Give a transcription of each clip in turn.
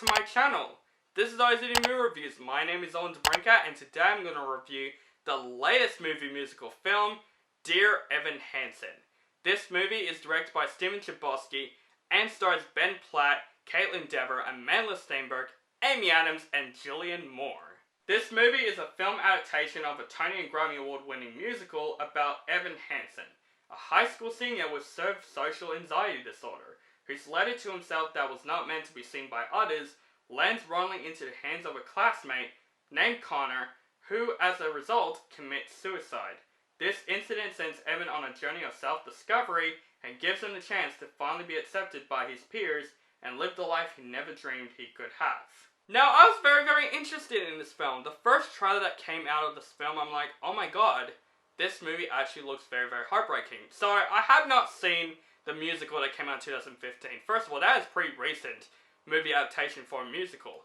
to my channel. This is OZD Movie Reviews. My name is Owen Debrinka, and today I'm going to review the latest movie musical film, Dear Evan Hansen. This movie is directed by Chbosky and stars Ben Platt, Kaitlyn, Amandla, Stenberg, Amy Adams, and Julianne Moore. This movie is a film adaptation of a Tony and Grammy Award winning musical about Evan Hansen, a high school senior with severe social anxiety disorder, whose letter to himself that was not meant to be seen by others lands wrongly into the hands of a classmate named Connor, who as a result commits suicide. This incident sends Evan on a journey of self-discovery and gives him the chance to finally be accepted by his peers and live the life he never dreamed he could have. Now, I was very interested in this film. The first trailer that came out of this film, I'm like, oh my god, this movie actually looks very heartbreaking. So, I have not seen the musical that came out in 2015. First of all, that is pretty recent movie adaptation for a musical.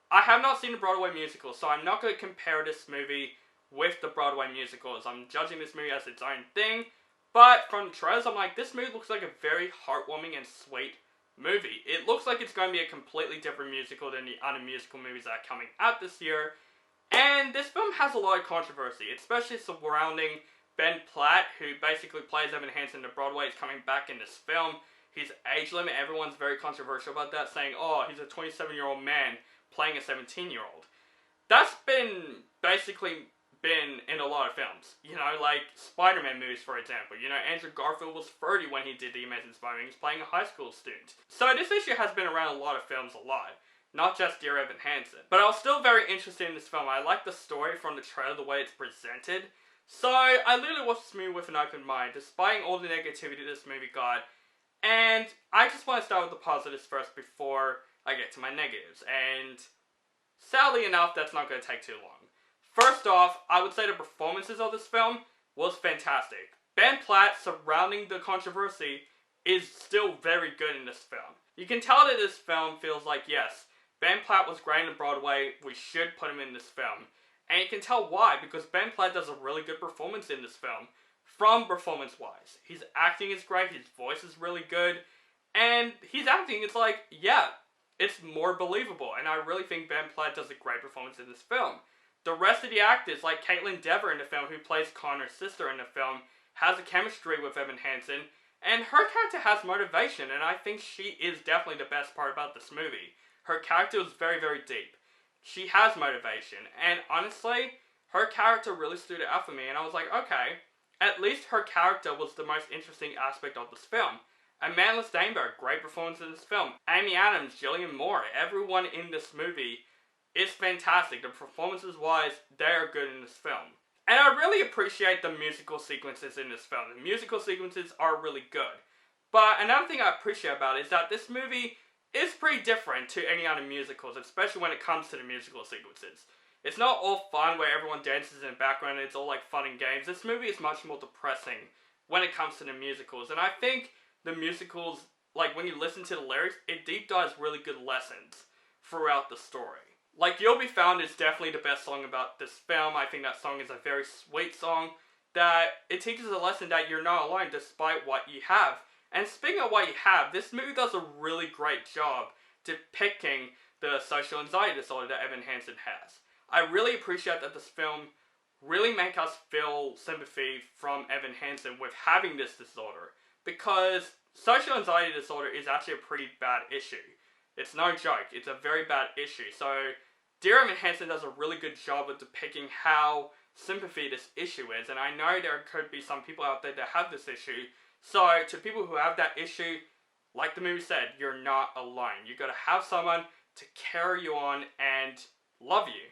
I have not seen the Broadway musical, so I'm not going to compare this movie with the Broadway musicals. I'm judging this movie as its own thing, but from the trailers, I'm like, this movie looks like a very heartwarming and sweet movie. It looks like it's going to be a completely different musical than the other musical movies that are coming out this year, and this film has a lot of controversy, especially surrounding Ben Platt, who basically plays Evan Hansen to Broadway, is coming back in this film. His age limit, everyone's very controversial about that, saying, oh, he's a 27-year-old man playing a 17-year-old. That's basically been in a lot of films. You know, like Spider-Man movies, for example. You know, Andrew Garfield was 30 when he did The Amazing Spider-Man. He's playing a high school student. So this issue has been around a lot of films a lot. Not just Dear Evan Hansen. But I was still very interested in this film. I like the story from the trailer, the way it's presented. So, I literally watched this movie with an open mind, despite all the negativity this movie got. And I just want to start with the positives first before I get to my negatives. And sadly enough, that's not going to take too long. First off, I would say the performances of this film was fantastic. Ben Platt, surrounding the controversy, is still very good in this film. You can tell that this film feels like, yes, Ben Platt was great in Broadway, we should put him in this film. And you can tell why, because Ben Platt does a really good performance in this film, from performance-wise. His acting is great, his voice is really good, and his acting is like, yeah, it's more believable, and I really think Ben Platt does a great performance in this film. The rest of the actors, like Kaitlyn in the film, who plays Connor's sister in the film, has a chemistry with Evan Hansen, and her character has motivation, and I think she is definitely the best part about this movie. Her character is very deep. She has motivation, and honestly, her character really stood out for me, and I was like, okay, at least her character was the most interesting aspect of this film. Amandla Stenberg, great performance in this film. Amy Adams, Julianne Moore, everyone in this movie is fantastic. The performances-wise, they are good in this film. And I really appreciate the musical sequences in this film. The musical sequences are really good. But another thing I appreciate about it is that this movie is pretty different to any other musicals, especially when it comes to the musical sequences. It's not all fun where everyone dances in the background and it's all like fun and games. This movie is much more depressing when it comes to the musicals. And I think the musicals, like when you listen to the lyrics, it deep dives really good lessons throughout the story. Like You'll Be Found is definitely the best song about this film. I think that song is a very sweet song that it teaches a lesson that you're not alone despite what you have. And speaking of what you have, this movie does a really great job depicting the social anxiety disorder that Evan Hansen has. I really appreciate that this film really makes us feel sympathy from Evan Hansen with having this disorder, because social anxiety disorder is actually a pretty bad issue. It's no joke, it's a very bad issue. So, Dear Evan Hansen does a really good job of depicting how sympathy this issue is, and I know there could be some people out there that have this issue. So, to people who have that issue, like the movie said, you're not alone. You gotta have someone to carry you on and love you.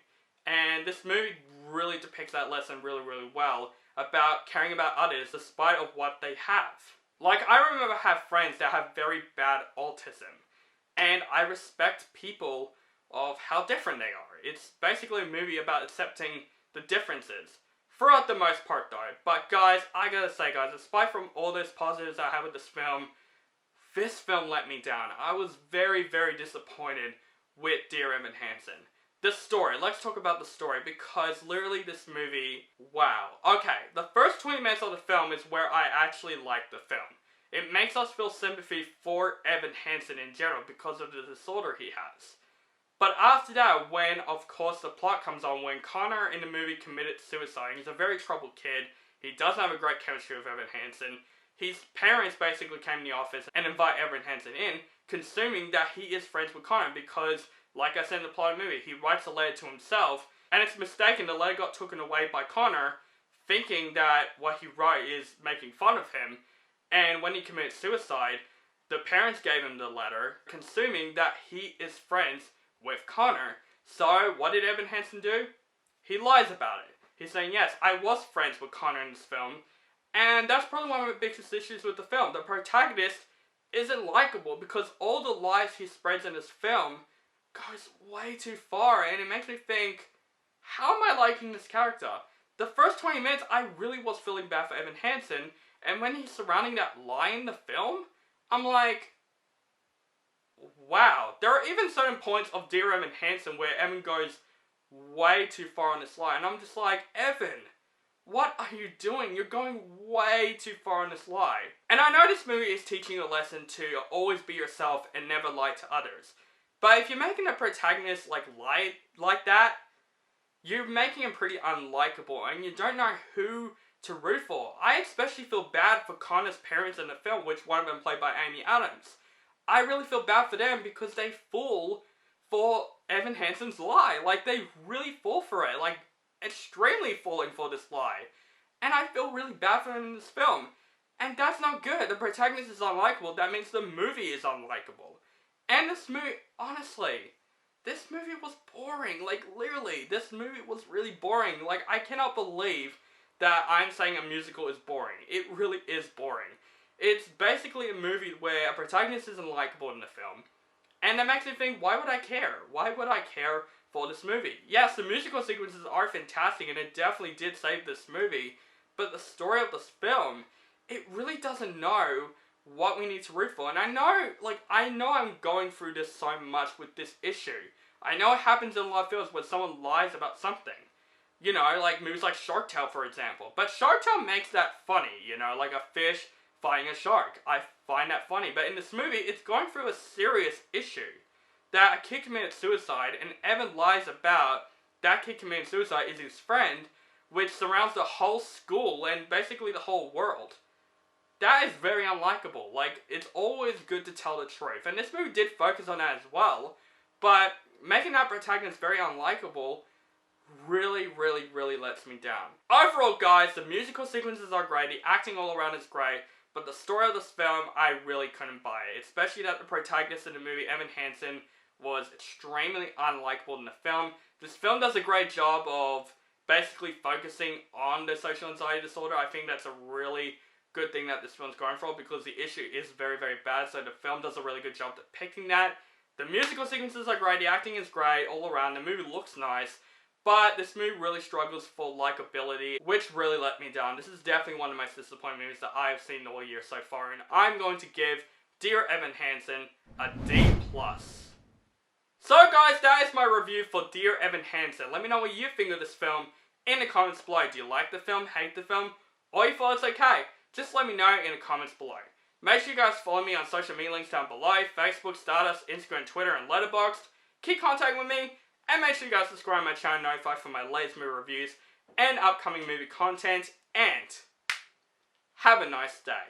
And this movie really depicts that lesson really well about caring about others despite of what they have. Like, I remember I have friends that have very bad autism, and I respect people of how different they are. It's basically a movie about accepting the differences. Throughout the most part though. But guys, I gotta say guys, despite from all those positives I have with this film let me down. I was very disappointed with Dear Evan Hansen. The story, let's talk about the story, because literally this movie, wow. Okay, the first 20 minutes of the film is where I actually like the film. It makes us feel sympathy for Evan Hansen in general because of the disorder he has. But after that, when, of course, the plot comes on, when Connor in the movie committed suicide, he's a very troubled kid, he doesn't have a great chemistry with Evan Hansen, his parents basically came to the office and invite Evan Hansen in, consuming that he is friends with Connor because, like I said in the plot of the movie, he writes a letter to himself, and it's mistaken, the letter got taken away by Connor, thinking that what he wrote is making fun of him, and when he committed suicide, the parents gave him the letter, consuming that he is friends with Connor. So, what did Evan Hansen do? He lies about it. He's saying, yes, I was friends with Connor in this film, and that's probably one of the biggest issues with the film. The protagonist isn't likable because all the lies he spreads in this film goes way too far, and it makes me think, how am I liking this character? The first 20 minutes, I really was feeling bad for Evan Hansen, and when he's surrounding that lie in the film, I'm like, wow. There are even certain points of Dear Evan Hansen where Evan goes way too far on this lie, and I'm just like, Evan, what are you doing? You're going way too far on this lie. And I know this movie is teaching you a lesson to always be yourself and never lie to others. But if you're making a protagonist lie like that, you're making him pretty unlikable, and you don't know who to root for. I especially feel bad for Connor's parents in the film, which one of them played by Amy Adams. I really feel bad for them because they fall for Evan Hansen's lie. Like, they really fall for it. Like, extremely falling for this lie. And I feel really bad for them in this film. And that's not good. The protagonist is unlikable. That means the movie is unlikable. And this movie, honestly, this movie was boring. Like, literally, this movie was really boring. Like, I cannot believe that I'm saying a musical is boring. It really is boring. It's basically a movie where a protagonist isn't likable in the film. And that makes me think, why would I care? Why would I care for this movie? Yes, the musical sequences are fantastic, and it definitely did save this movie. But the story of this film, it really doesn't know what we need to root for. And I know I'm going through this so much with this issue. I know it happens in a lot of films where someone lies about something. You know, like movies like Shark Tale, for example. But Shark Tale makes that funny, you know, like a fish fighting a shark. I find that funny. But in this movie, it's going through a serious issue. That a kid committed suicide, and Evan lies about that kid committing suicide is his friend, which surrounds the whole school and basically the whole world. That is very unlikable. Like, it's always good to tell the truth. And this movie did focus on that as well. But making that protagonist very unlikable really lets me down. Overall, guys, the musical sequences are great. The acting all around is great. But the story of this film, I really couldn't buy it. Especially that the protagonist in the movie, Evan Hansen, was extremely unlikable in the film. This film does a great job of basically focusing on the social anxiety disorder. I think that's a really good thing that this film's going for because the issue is very bad. So the film does a really good job depicting that. The musical sequences are great. The acting is great all around. The movie looks nice. But this movie really struggles for likability, which really let me down. This is definitely one of my most disappointing movies that I have seen all year so far, and I'm going to give Dear Evan Hansen a D+. So guys, that is my review for Dear Evan Hansen. Let me know what you think of this film in the comments below. Do you like the film, hate the film, or you thought it's okay? Just let me know in the comments below. Make sure you guys follow me on social media links down below, Facebook, Stardust, Instagram, Twitter, and Letterboxd. Keep contacting with me. And make sure you guys subscribe to my channel, notified for my latest movie reviews and upcoming movie content. And have a nice day.